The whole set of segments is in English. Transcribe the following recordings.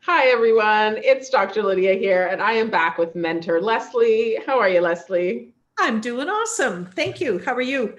Hi, everyone. It's Dr. Lydia here, and I am back with mentor Leslie. How are you, Leslie? I'm doing awesome. Thank you. How are you?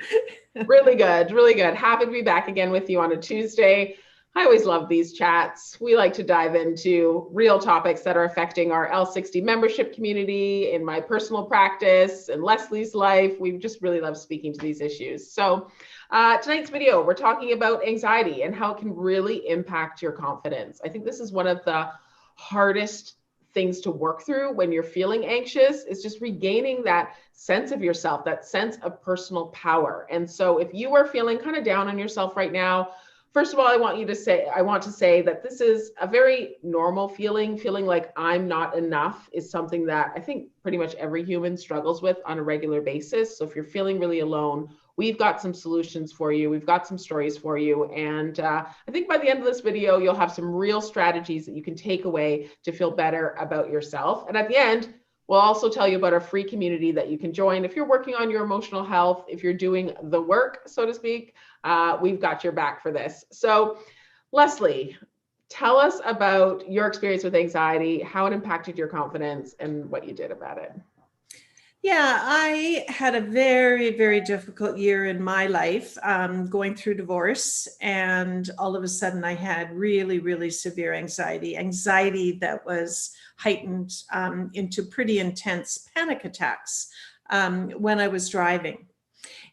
Really good, really good. Happy to be back again with you on a Tuesday. I always love these chats. We like to dive into real topics that are affecting our L60 membership community, in my personal practice, and Leslie's life. We just really love speaking to these issues. So, tonight's video, we're talking about anxiety and how it can really impact your confidence. I think this is one of the hardest things to work through when you're feeling anxious, is just regaining that sense of yourself, that sense of personal power. And so if you are feeling kind of down on yourself right now, first of all, I want to say that this is a very normal feeling like I'm not enough is something that I think pretty much every human struggles with on a regular basis. So if you're feeling really alone, we've got some solutions for you. We've got some stories for you. And I think by the end of this video, you'll have some real strategies that you can take away to feel better about yourself. And at the end, we'll also tell you about a free community that you can join. If you're working on your emotional health, if you're doing the work, so to speak, we've got your back for this. So, Leslie, tell us about your experience with anxiety, how it impacted your confidence, and what you did about it. Yeah, I had a very, very difficult year in my life, going through divorce. And all of a sudden, I had really, really severe anxiety that was heightened into pretty intense panic attacks when I was driving.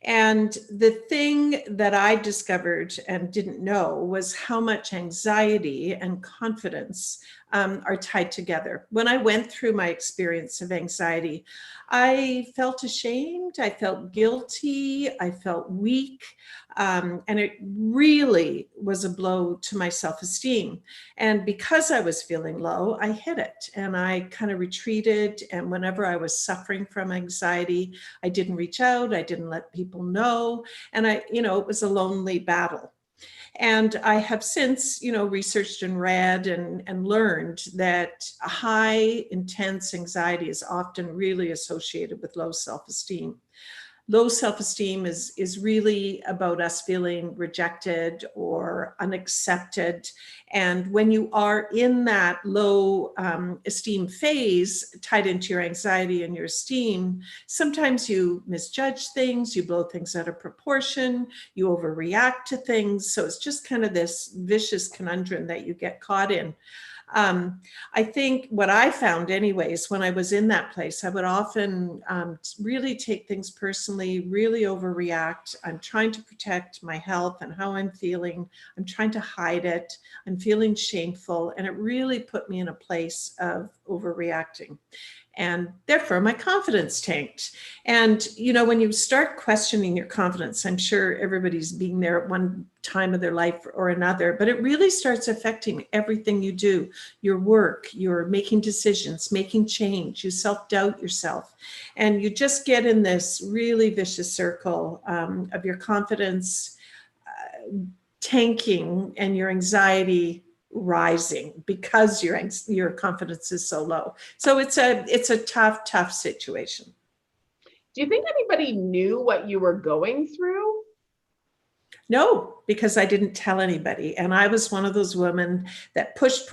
And the thing that I discovered and didn't know was how much anxiety and confidence are tied together. When I went through my experience of anxiety, I felt ashamed, I felt guilty, I felt weak, and it really was a blow to my self-esteem. And because I was feeling low, I hid it and I kind of retreated. And whenever I was suffering from anxiety, I didn't reach out, I didn't let people know. And it was a lonely battle. And I have since, researched and read and learned that high intense anxiety is often really associated with low self-esteem. Low self-esteem is really about us feeling rejected or unaccepted. And when you are in that low esteem phase tied into your anxiety and your esteem, sometimes you misjudge things, you blow things out of proportion, you overreact to things. So it's just kind of this vicious conundrum that you get caught in. I think what I found anyways, when I was in that place, I would often really take things personally, really overreact. I'm trying to protect my health and how I'm feeling. I'm trying to hide it. I'm feeling shameful. And it really put me in a place of overreacting. And therefore my confidence tanked. And, when you start questioning your confidence, I'm sure everybody's been there at one time of their life or another, but it really starts affecting everything you do, your work, you're making decisions, making change, you self-doubt yourself. And you just get in this really vicious circle of your confidence tanking and your anxiety rising because your confidence is so low. So it's a tough situation. Do you think anybody knew what you were going through? No, because I didn't tell anybody. And I was one of those women that pushed,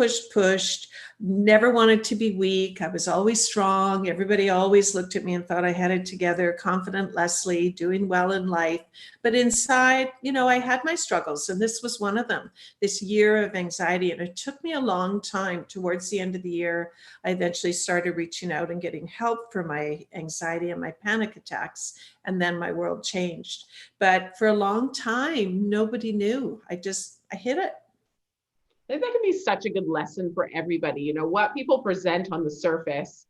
never wanted to be weak. I was always strong. Everybody always looked at me and thought I had it together, confident Leslie, doing well in life. But inside, I had my struggles, and this was one of them, this year of anxiety. And it took me a long time. Towards the end of the year, I eventually started reaching out and getting help for my anxiety and my panic attacks. And then my world changed. But for a long time, nobody knew. I hid it. I think that can be such a good lesson for everybody. What people present on the surface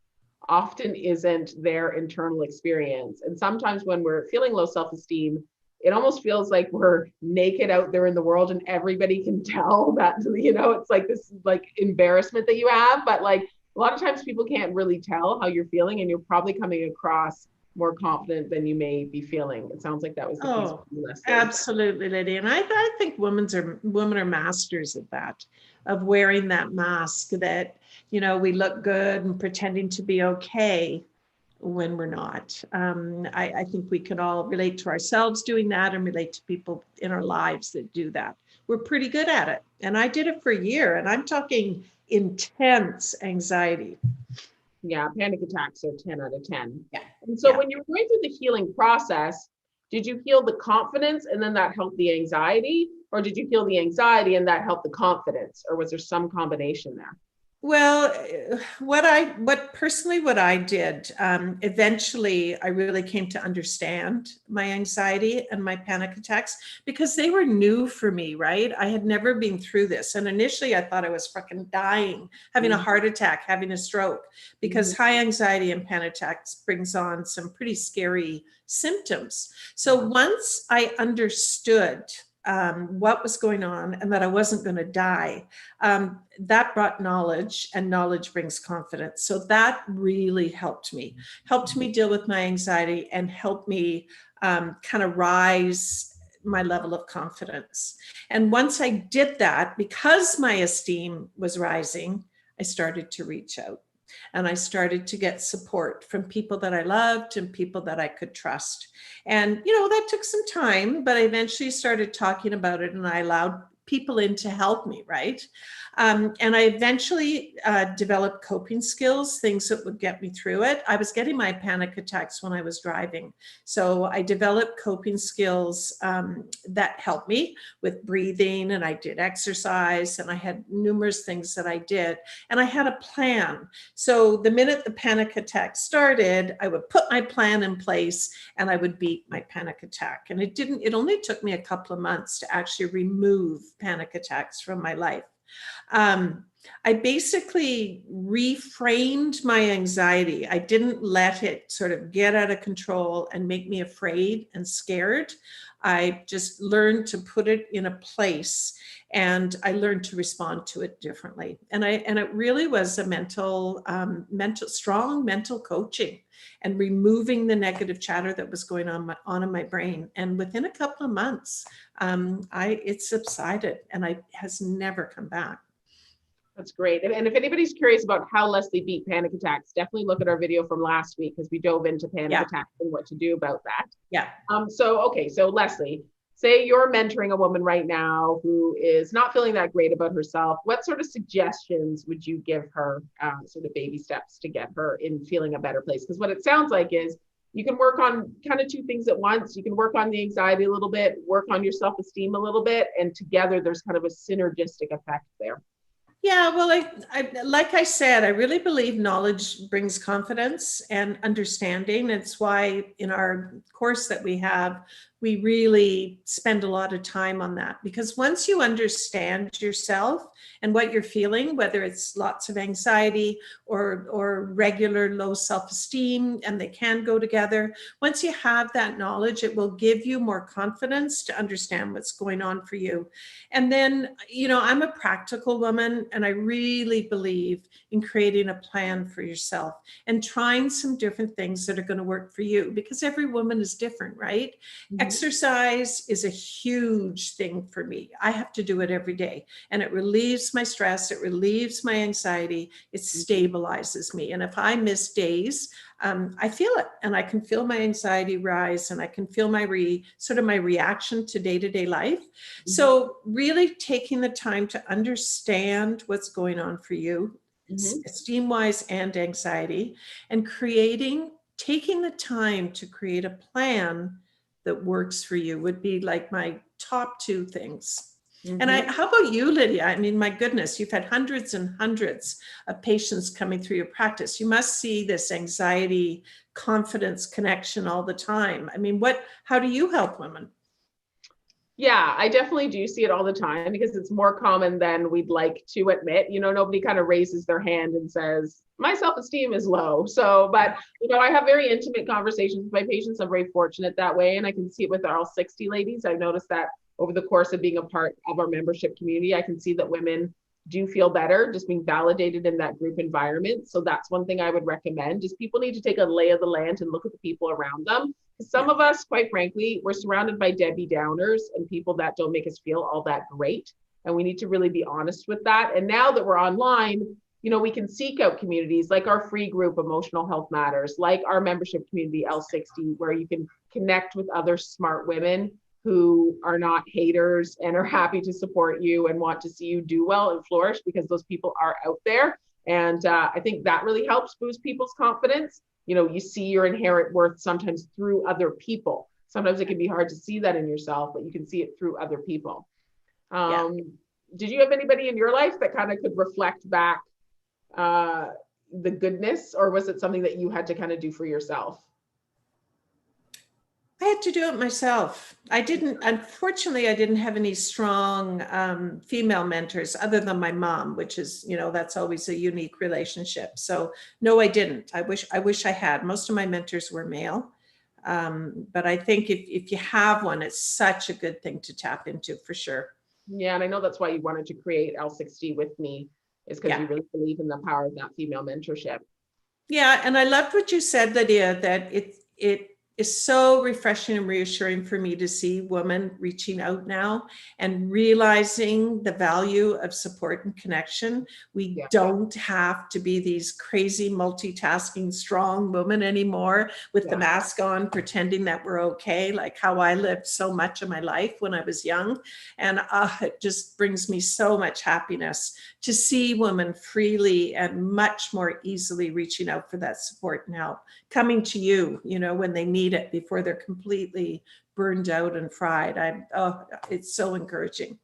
often isn't their internal experience. And sometimes when we're feeling low self-esteem, it almost feels like we're naked out there in the world and everybody can tell that, it's like this embarrassment that you have. But like a lot of times people can't really tell how you're feeling, and you're probably coming across more confident than you may be feeling. It sounds like that was the case Oh, for you, Leslie. absolutely, Lydia. And I think women are masters at that, of wearing that mask that, we look good and pretending to be okay when we're not. I think we can all relate to ourselves doing that and relate to people in our lives that do that. were pretty good at it. And I did it for a year, and I'm talking intense anxiety. Yeah, panic attacks are 10 out of 10. Yeah. And so Yeah. when you were going through the healing process, did you heal the confidence and then that helped the anxiety? Or did you heal the anxiety and that helped the confidence? Or was there some combination there? Well, what I did, eventually I really came to understand my anxiety and my panic attacks because they were new for me, right? I had never been through this. And initially I thought I was fucking dying, having a heart attack, having a stroke, because high anxiety and panic attacks brings on some pretty scary symptoms. So once I understood what was going on and that I wasn't going to die, that brought knowledge, and knowledge brings confidence. So that really helped me deal with my anxiety and helped me kind of rise my level of confidence. And once I did that, because my esteem was rising, I started to reach out. And I started to get support from people that I loved and people that I could trust. And, that took some time, but I eventually started talking about it and I allowed people in to help me, right? And I eventually developed coping skills, things that would get me through it. I was getting my panic attacks when I was driving. So I developed coping skills that helped me with breathing, and I did exercise, and I had numerous things that I did. And I had a plan. So the minute the panic attack started, I would put my plan in place and I would beat my panic attack. And it only took me a couple of months to actually remove panic attacks from my life. I basically reframed my anxiety. I didn't let it sort of get out of control and make me afraid and scared. I just learned to put it in a place, and I learned to respond to it differently. And it really was a strong mental coaching and removing the negative chatter that was going on in my brain. And within a couple of months, it subsided, and it has never come back. That's great. And if anybody's curious about how Leslie beat panic attacks, definitely look at our video from last week because we dove into panic attacks and what to do about that. Yeah. So Leslie, say you're mentoring a woman right now who is not feeling that great about herself. What sort of suggestions would you give her, sort of baby steps to get her in feeling a better place? Because what it sounds like is you can work on kind of two things at once. You can work on the anxiety a little bit, work on your self-esteem a little bit, and together there's kind of a synergistic effect there. Yeah, well, like I said, I really believe knowledge brings confidence and understanding. It's why in our course that we have, we really spend a lot of time on that, because once you understand yourself and what you're feeling, whether it's lots of anxiety or regular low self-esteem, and they can go together, once you have that knowledge, it will give you more confidence to understand what's going on for you. And then, I'm a practical woman, and I really believe in creating a plan for yourself and trying some different things that are going to work for you, because every woman is different, right? Mm-hmm. Exercise is a huge thing for me. I have to do it every day, and it relieves my stress. It relieves my anxiety. It stabilizes me. And if I miss days, I feel it, and I can feel my anxiety rise, and I can feel my reaction to day-to-day life. Mm-hmm. So really taking the time to understand what's going on for you, esteem-wise and anxiety, and taking the time to create a plan that works for you would be like my top two things. Mm-hmm. And how about you, Lydia? I mean, my goodness, you've had hundreds and hundreds of patients coming through your practice. You must see this anxiety, confidence connection all the time. I mean, how do you help women? Yeah, I definitely do see it all the time because it's more common than we'd like to admit. Nobody kind of raises their hand and says, my self-esteem is low. So, but, I have very intimate conversations with my patients. I'm very fortunate that way. And I can see it with our all 60 ladies. I've noticed that over the course of being a part of our membership community, I can see that women do feel better just being validated in that group environment. So that's one thing I would recommend. Just people need to take a lay of the land and look at the people around them. Some of us, quite frankly, we're surrounded by Debbie Downers and people that don't make us feel all that great. And we need to really be honest with that. And now that we're online, we can seek out communities like our free group, Emotional Health Matters, like our membership community, L60, where you can connect with other smart women who are not haters and are happy to support you and want to see you do well and flourish, because those people are out there. And I think that really helps boost people's confidence. You see your inherent worth sometimes through other people. Sometimes it can be hard to see that in yourself, but you can see it through other people. Yeah. Did you have anybody in your life that kind of could reflect back the goodness, or was it something that you had to kind of do for yourself? I had to do it myself. Unfortunately, I didn't have any strong female mentors other than my mom, which is, that's always a unique relationship. So no, I didn't. I wish I had. Most of my mentors were male. But I think if you have one, it's such a good thing to tap into for sure. Yeah, and I know that's why you wanted to create L60 with me, is because Yeah. you really believe in the power of that female mentorship. Yeah, and I loved what you said, Lydia, that it is so refreshing and reassuring for me to see women reaching out now and realizing the value of support and connection. We Yeah. don't have to be these crazy multitasking strong women anymore with the mask on, pretending that we're okay, like how I lived so much of my life when I was young. And it just brings me so much happiness to see women freely and much more easily reaching out for that support and help, coming to you, when they need it before they're completely burned out and fried. It's so encouraging.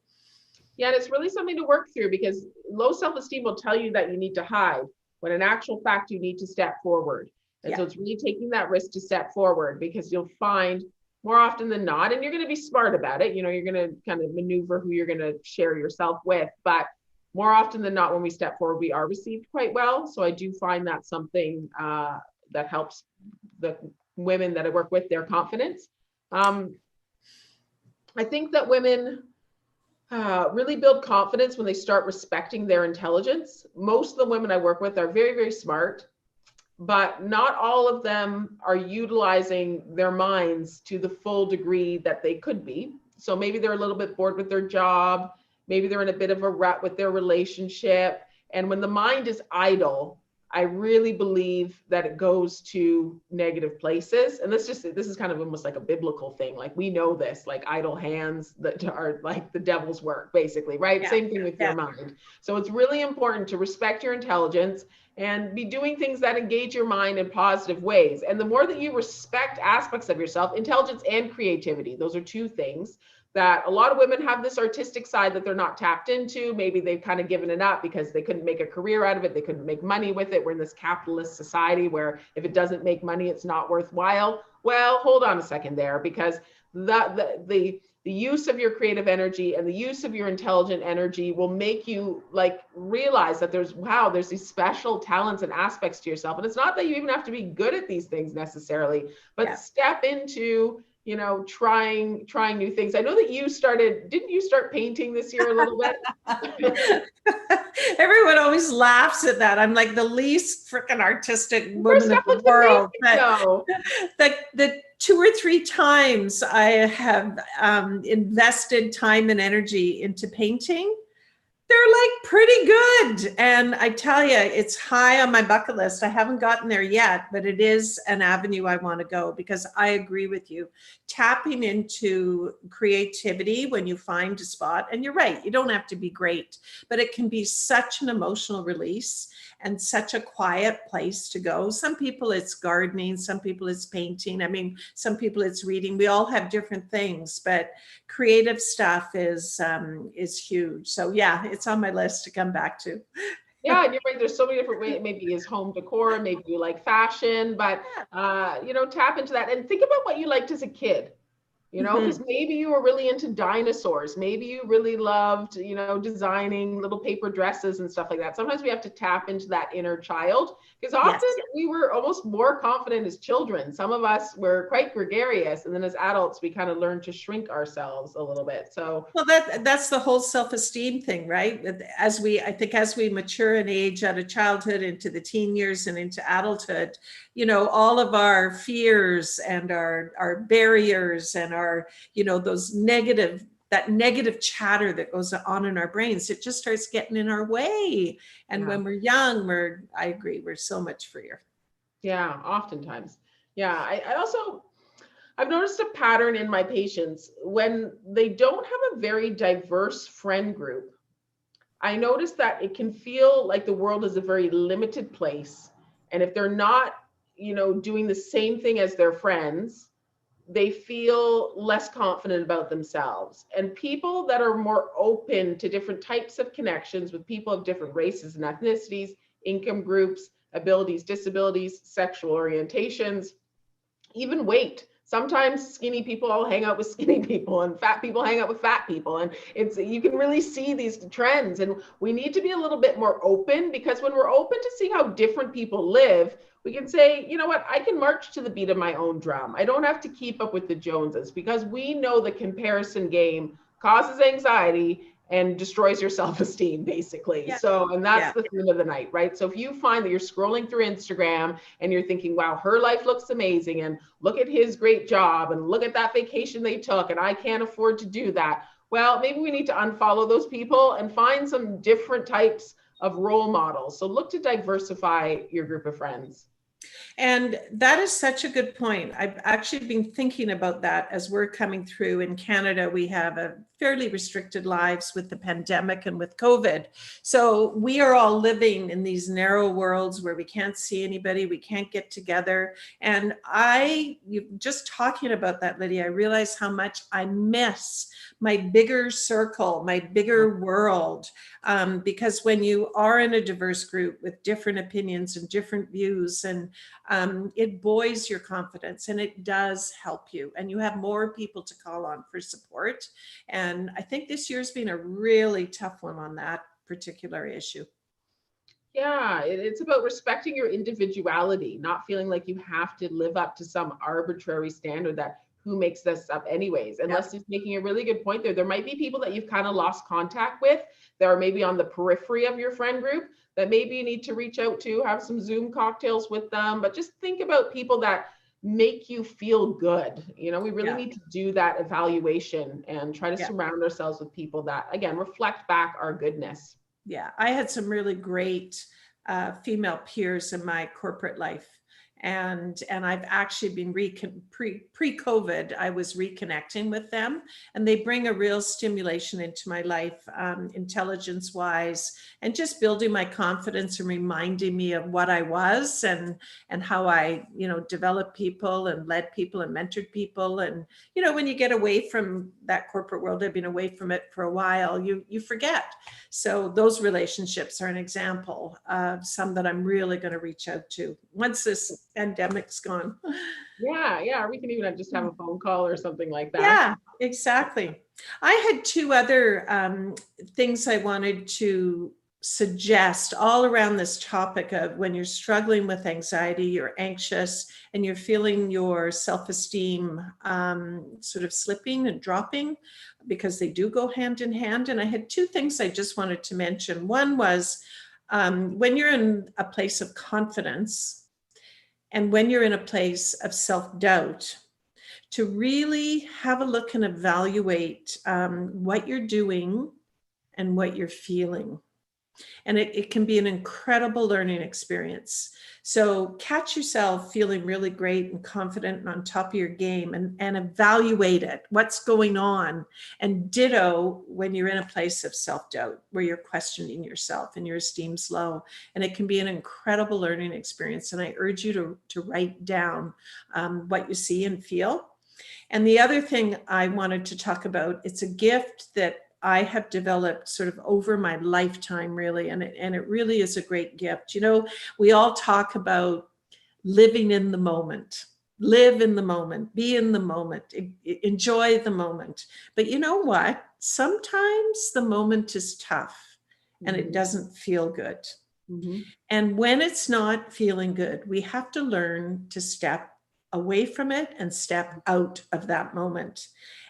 Yeah, and it's really something to work through, because low self-esteem will tell you that you need to hide, when in actual fact, you need to step forward. And so it's really taking that risk to step forward, because you'll find more often than not, and you're going to be smart about it, you're going to kind of maneuver who you're going to share yourself with, but more often than not, when we step forward, we are received quite well. So I do find that something that helps the women that I work with, their confidence. I think that women really build confidence when they start respecting their intelligence. Most of the women I work with are very, very smart, but not all of them are utilizing their minds to the full degree that they could be. So maybe they're a little bit bored with their job. Maybe they're in a bit of a rut with their relationship. And when the mind is idle, I really believe that it goes to negative places. And this is kind of almost like a biblical thing. Like, we know this, like idle hands that are like the devil's work, basically, right? Yeah. Same thing with your mind. So it's really important to respect your intelligence and be doing things that engage your mind in positive ways. And the more that you respect aspects of yourself, intelligence and creativity, those are two things that a lot of women have, this artistic side that they're not tapped into. Maybe they've kind of given it up because they couldn't make a career out of it. They couldn't make money with it. We're in this capitalist society where if it doesn't make money, it's not worthwhile. Well, hold on a second there, because the use of your creative energy and the use of your intelligent energy will make you like realize that there's these special talents and aspects to yourself. And it's not that you even have to be good at these things necessarily, but step into trying new things. I know that didn't you start painting this year a little bit? Everyone always laughs at that. I'm like the least freaking artistic woman in the world. The 2 or 3 times I have invested time and energy into painting, they're like pretty good. And I tell you, it's high on my bucket list. I haven't gotten there yet, but it is an avenue I want to go, because I agree with you. Tapping into creativity when you find a spot, and you're right, you don't have to be great, but it can be such an emotional release and such a quiet place to go. Some people it's gardening, some people it's painting. I mean, some people it's reading. We all have different things, but creative stuff is huge. So yeah, it's on my list to come back to. Yeah, and you're right. There's so many different ways. Maybe it's home decor, maybe you like fashion, but tap into that and think about what you liked as a kid. Because maybe you were really into dinosaurs. Maybe you really loved, designing little paper dresses and stuff like that. Sometimes we have to tap into that inner child, because often we were almost more confident as children. Some of us were quite gregarious, and then as adults, we kind of learned to shrink ourselves a little bit. So, well, that's the whole self-esteem thing, right? As we mature and age out of childhood into the teen years and into adulthood, all of our fears and our barriers and our, that negative chatter that goes on in our brains, it just starts getting in our way. And when we're young, I agree, we're so much freer. Yeah, oftentimes. Yeah, I also, I've noticed a pattern in my patients when they don't have a very diverse friend group. I notice that it can feel like the world is a very limited place. And if they're not, doing the same thing as their friends, they feel less confident about themselves. And people that are more open to different types of connections with people of different races and ethnicities, income groups, abilities, disabilities, sexual orientations, even weight. Sometimes skinny people all hang out with skinny people and fat people hang out with fat people. And you can really see these trends. And we need to be a little bit more open, because when we're open to see how different people live, we can say, you know what, I can march to the beat of my own drum. I don't have to keep up with the Joneses, because we know the comparison game causes anxiety and destroys your self-esteem, basically. Yeah. So, and that's Yeah. the theme of the night, right? So if you find that you're scrolling through Instagram and you're thinking, wow, her life looks amazing, and look at his great job, and look at that vacation they took, and I can't afford to do that. Well, maybe we need to unfollow those people and find some different types of role models. So look to diversify your group of friends. And that is such a good point. I've actually been thinking about that as we're coming through. In Canada, we have a fairly restricted lives with the pandemic and with COVID. So we are all living in these narrow worlds where we can't see anybody, we can't get together. And you just talking about that, Lydia, I realize how much I miss my bigger circle, my bigger world. Because when you are in a diverse group with different opinions and different views, and it buoys your confidence, and it does help you, and you have more people to call on for support. And I think this year's been a really tough one on that particular issue. Yeah, it's about respecting your individuality, not feeling like you have to live up to some arbitrary standard that who makes this up anyways. And Yeah. Leslie's making a really good point there. There might be people that you've kind of lost contact with that are maybe on the periphery of your friend group that maybe you need to reach out to, have some Zoom cocktails with them, but just think about people that make you feel good. We really Yeah. need to do that evaluation and try to Yeah. surround ourselves with people that, again, reflect back our goodness. Yeah, I had some really great female peers in my corporate life. And I've actually been pre-COVID, I was reconnecting with them, and they bring a real stimulation into my life, intelligence wise, and just building my confidence and reminding me of what I was, and how I, developed people and led people and mentored people. And, when you get away from that corporate world, I've been away from it for a while, you forget. So those relationships are an example of some that I'm really going to reach out to once this pandemic's gone. Yeah, or we can even just have a phone call or something like that. Yeah, exactly. I had two other things I wanted to suggest all around this topic of when you're struggling with anxiety, you're anxious, and you're feeling your self-esteem sort of slipping and dropping, because they do go hand in hand. And I had two things I just wanted to mention. One was when you're in a place of confidence, and when you're in a place of self-doubt, to really have a look and evaluate what you're doing and what you're feeling. And it can be an incredible learning experience. So catch yourself feeling really great and confident and on top of your game, and evaluate it, what's going on. And ditto when you're in a place of self-doubt where you're questioning yourself and your esteem's low. And it can be an incredible learning experience. And I urge you to write down what you see and feel. And the other thing I wanted to talk about, it's a gift that I have developed sort of over my lifetime, really, and it really is a great gift. We all talk about living in the moment, live in the moment, be in the moment, enjoy the moment. But you know what? Sometimes the moment is tough and it doesn't feel good. Mm-hmm. And when it's not feeling good, we have to learn to step away from it and step out of that moment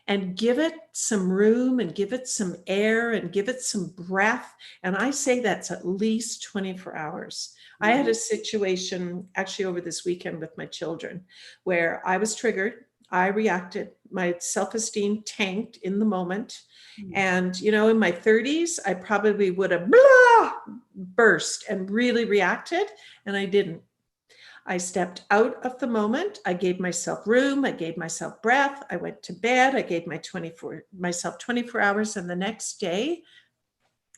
and give it some room and give it some air and give it some breath. And I say that's at least 24 hours. I had a situation actually over this weekend with my children where I was triggered. I reacted. My self-esteem tanked in the moment. And, in my 30s, I probably would have burst and really reacted, and I didn't. I stepped out of the moment. I gave myself room. I gave myself breath. I went to bed. I gave myself 24 hours. And the next day,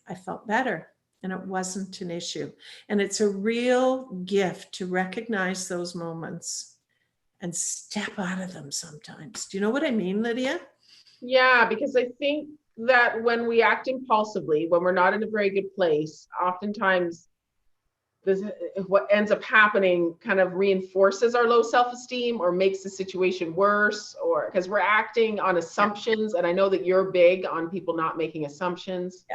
I felt better and it wasn't an issue. And it's a real gift to recognize those moments and step out of them sometimes. Do you know what I mean, Lydia? Yeah, because I think that when we act impulsively, when we're not in a very good place, oftentimes this, what ends up happening kind of reinforces our low self-esteem or makes the situation worse, or because we're acting on assumptions. And I know that you're big on people not making assumptions.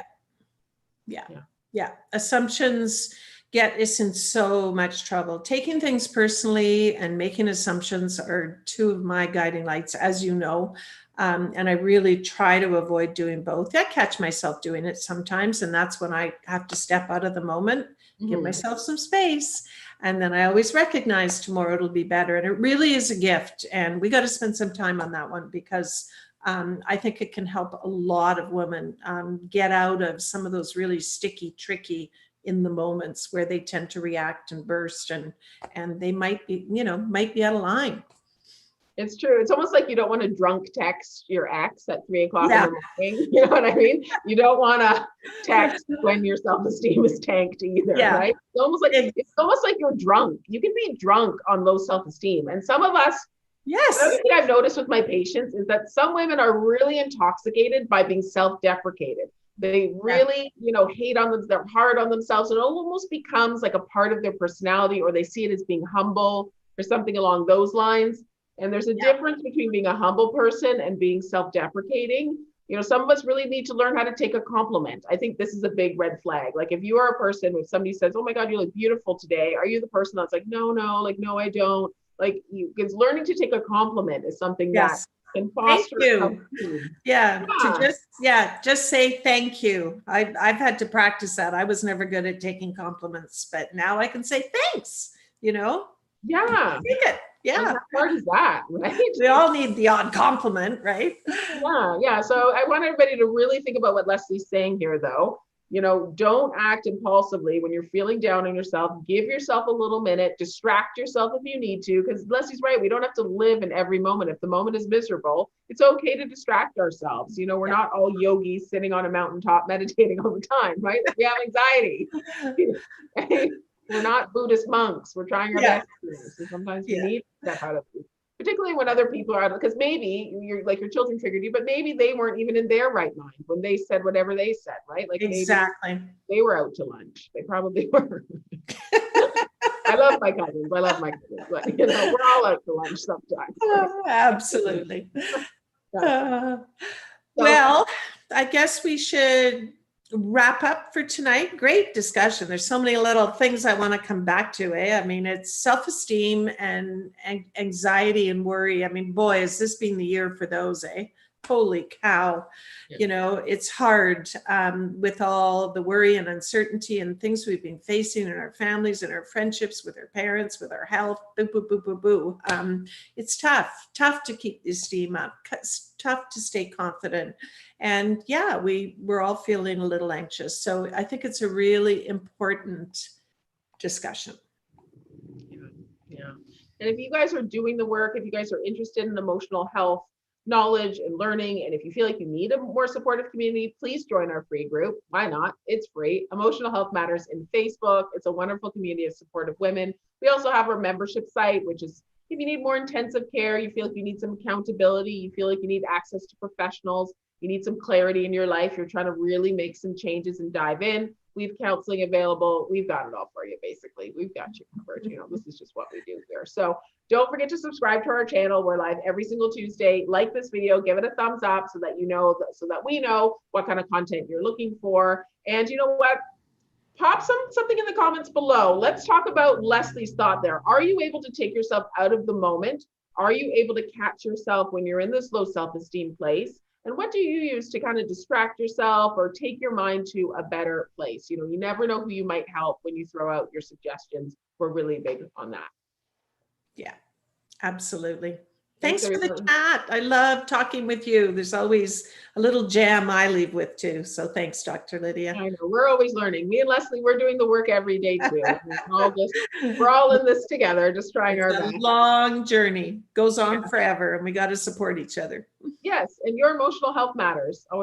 Yeah. Assumptions get us in so much trouble. Taking things personally and making assumptions are two of my guiding lights, as you know. And I really try to avoid doing both. I catch myself doing it sometimes, and that's when I have to step out of the moment, give myself some space, and then I always recognize tomorrow it'll be better. And it really is a gift, and we got to spend some time on that one because I think it can help a lot of women get out of some of those really sticky, tricky in the moments where they tend to react and burst, and they might be out of line. It's true. It's almost like you don't want to drunk text your ex at 3 o'clock in the morning. You know what I mean? You don't want to text when your self-esteem is tanked either, right? It's almost like you're drunk. You can be drunk on low self-esteem. And some of us, another thing I've noticed with my patients is that some women are really intoxicated by being self-deprecated. They really, hate on them. They're hard on themselves. And it almost becomes like a part of their personality, or they see it as being humble or something along those lines. And there's a difference between being a humble person and being self-deprecating. Some of us really need to learn how to take a compliment. I think this is a big red flag. Like if you are a person, if somebody says, "Oh my God, you look beautiful today," are you the person that's like, no, I don't? Like, because learning to take a compliment is something that can foster. Thank you. Just say thank you. I've had to practice that. I was never good at taking compliments, but now I can say thanks. Yeah. Take it. Yeah. How hard is that, right? We all need the odd compliment, right? Yeah. So I want everybody to really think about what Leslie's saying here, though. Don't act impulsively when you're feeling down on yourself. Give yourself a little minute, distract yourself if you need to, because Leslie's right. We don't have to live in every moment. If the moment is miserable, it's okay to distract ourselves. We're not all yogis sitting on a mountaintop meditating all the time, right? We have anxiety. We're not Buddhist monks. We're trying our best. So sometimes we need to step out of it, particularly when other people are out, because maybe your children triggered you, but maybe they weren't even in their right mind when they said whatever they said, right? Like exactly. maybe they were out to lunch. They probably were. I love my cousins, but we're all out to lunch sometimes. Right? Absolutely. Well, I guess we should wrap up for tonight. Great discussion. There's so many little things I want to come back to. I mean, it's self-esteem and anxiety and worry. I mean, boy, has this been the year for those, Holy cow. It's hard with all the worry and uncertainty and things we've been facing in our families and our friendships, with our parents, with our health. It's tough to keep the esteem up. It's tough to stay confident. And we're all feeling a little anxious. So I think it's a really important discussion. Yeah. And if you guys are doing the work, if you guys are interested in emotional health, knowledge and learning, and if you feel like you need a more supportive community, please join our free group. Why not? It's free. Emotional Health Matters in Facebook. It's a wonderful community of supportive women. We also have our membership site, which is if you need more intensive care, you feel like you need some accountability, you feel like you need access to professionals, you need some clarity in your life, you're trying to really make some changes and dive in. We have counseling available. We've got it all for you, basically. We've got you covered. This is just what we do here. So don't forget to subscribe to our channel. We're live every single Tuesday. Like this video, give it a thumbs up so that so that we know what kind of content you're looking for. And you know what? Pop something in the comments below. Let's talk about Leslie's thought there. Are you able to take yourself out of the moment? Are you able to catch yourself when you're in this low self-esteem place? And what do you use to kind of distract yourself or take your mind to a better place? You never know who you might help when you throw out your suggestions. We're really big on that. Yeah, absolutely. Thanks for the everyone. chat. I love talking with you. There's always a little jam I leave with too. So thanks, Dr. Lydia. I know, we're always learning. Me and Leslie, we're doing the work every day too. We're all in this together, just trying our It's a best. long journey, goes on Yeah. forever, and we got to support each other. Yes, and your emotional health matters. Always